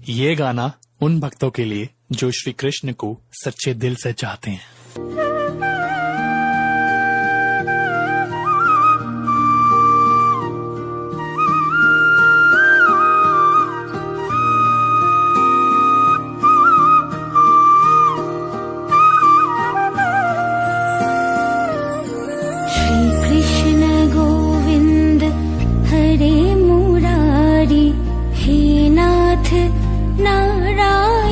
ये गाना उन भक्तों के लिए जो श्री कृष्ण को सच्चे दिल से चाहते हैं। नारायण